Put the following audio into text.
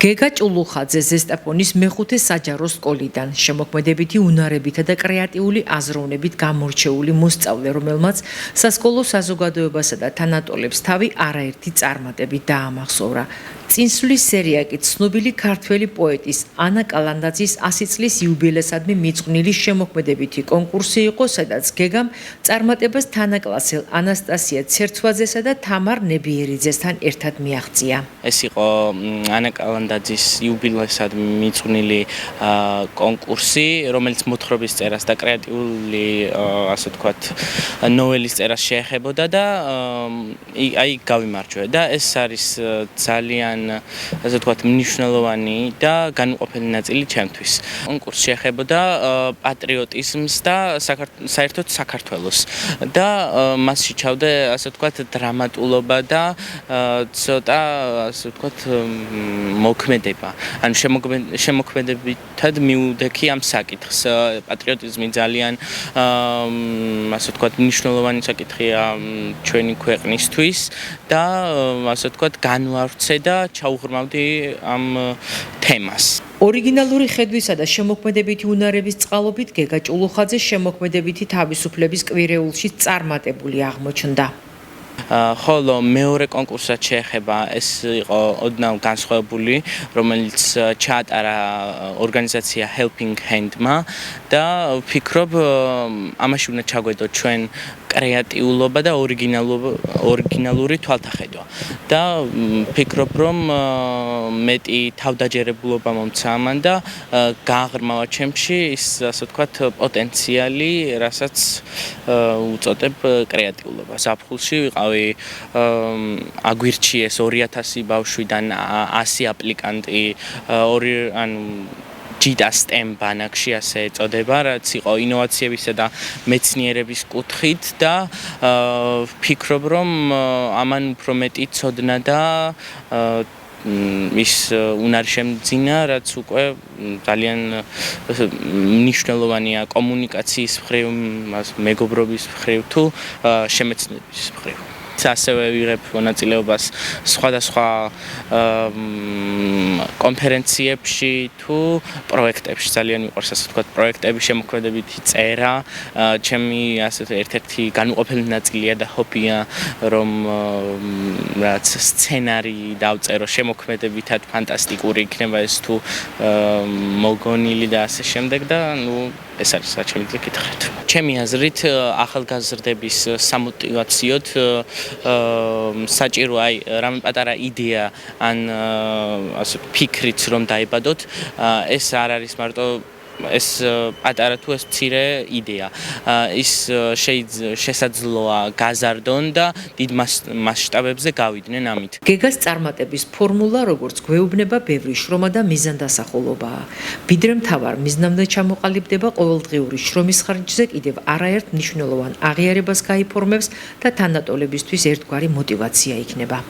გეგა ჭულუხაძე ზესტაფონის მეხუთე საჯარო სკოლიდან შემოქმედებითი უნარებითა და კრეატიული აზროვნებით გამორჩეული მოსწავლე, რომელმაც სასკოლო საზოგადოებასა და თანატოლებს თავი არაერთი წარმატებით დაამახსოვრა. წინსვლის სერია კი ცნობილი ქართველი პოეტის ანა კალანდაძის 100 წლის იუბილესადმი მიძღვნილი შემოქმედებითი კონკურსი იყო, სადაც გეგამ წარმატებას თანაკლასელ ანასტასია ცერცვაძესა და თამარ ნებიერიძესთან ერთად მიაღწია. ეს იყო ანა კალანდაძის იუბილესადმი მიძღვნილი კონკურსი, რომელიც მოთხრობის წერას და კრეატიული, ასე ვთქვათ, ნოველის წერას შეეხებოდა და აი გავიმარჯვე და ეს არის ძალიან ასე ვთქვათ, მნიშვნელოვანი და განუყოფელი ნაწილი ჩემთვის. კონკურსი შეეხებოდა პატრიოტიზმს და საერთოდ საქართველოს და მასში ჩავდა, ასე ვთქვათ, დრამატულობა და ცოტა, ასე ვთქვათ, მოქმედება. ანუ შემოქმედებითად მივდექი ამ საკითხს. პატრიოტიზმი ძალიან, ასე ვთქვათ, მნიშვნელოვანი საკითხია ჩვენი ქვეყნისთვის და, ასე ვთქვათ, განვავრცე და ჩაუღრმავდი ამ თემას. ორიგინალური ხედვისა და შემოქმედებითი უნარების წყალობით გეგა ჭულუხაძე შემოქმედებითი თავისუფლების კვირეულში წარმატებული აღმოჩნდა. ხოლო მეორე კონკურსად შეეხება ეს იყო ოდნავ განსხვავებული, რომელიც ჩაატარა ორგანიზაცია Helping Hand-მა და ვფიქრობ, ამაში უნდა ჩაგვედოთ ჩვენ კრეატიულობა და ორიგინალური თვალთახედვა და ვფიქრობ, რომ მეტი თავდაჯერებულობა მომცა ამან და გააღრმავა ჩემში ის, ასე ვთქვათ, პოტენციალი, რასაც უწოდებ კრეატიულობა. ზაფხულში ვიყავი, აგვირჩიეს 2000 ბავშვიდან 100 აპლიკანტი, ჯიდა STEM ბანაკში ასე ეწოდება, რაც იყო ინოვაციებისა და მეცნიერების კუთხით და ვფიქრობ, რომ ამან უფრო მეტი ცოდნა და ის უნარი შემძინა, რაც უკვე ძალიან მნიშვნელოვანია კომუნიკაციის მხრივ, მეგობრობის მხრივ თუ შემეცნების მხრივ. ასევე ვიღებ მონაწილეობას სხვადასხვა კონფერენციებში თუ პროექტებში. ძალიან მიყვარს, ასე ვთქვათ, პროექტების შემოქმედებითი წერა. ჩემი ასე ერთ-ერთი განუყოფელი ნაწილია და ჰობია, რომ რაც სცენარი დავწერო შემოქმედებითად ფანტასტიკური იქნება ეს თუ მოგონილი და ასე შემდეგ და ეს არის რაც შემიძლია გითხრათ. ჩემი აზრით ახალგაზრდების სამოტივაციოდ საჭირო აი რამე პატარა იდეა ან ასე ფიქრიც რომ დაებადოთ, ეს არ არის მარტო ეს პატარა თუ ეს მცირე იდეა. ის შესაძლოა გაზარდონ და დიდ მასშტაბებზე გავიდნენ ამით. გეგას წარმატების ფორმულა, როგორც გვეუბნება, ბევრი შრომა და მიზანდასახულობაა. ვიდრე მთავარ მიზნამდე ჩამოყალიბდება ყოველდღიური შრომის ხარჯზე, კიდევ არაერთ მნიშვნელოვან აღიარებას გაიფორმებს და თანატოლებისთვის ერთგვარი мотивация იქნება.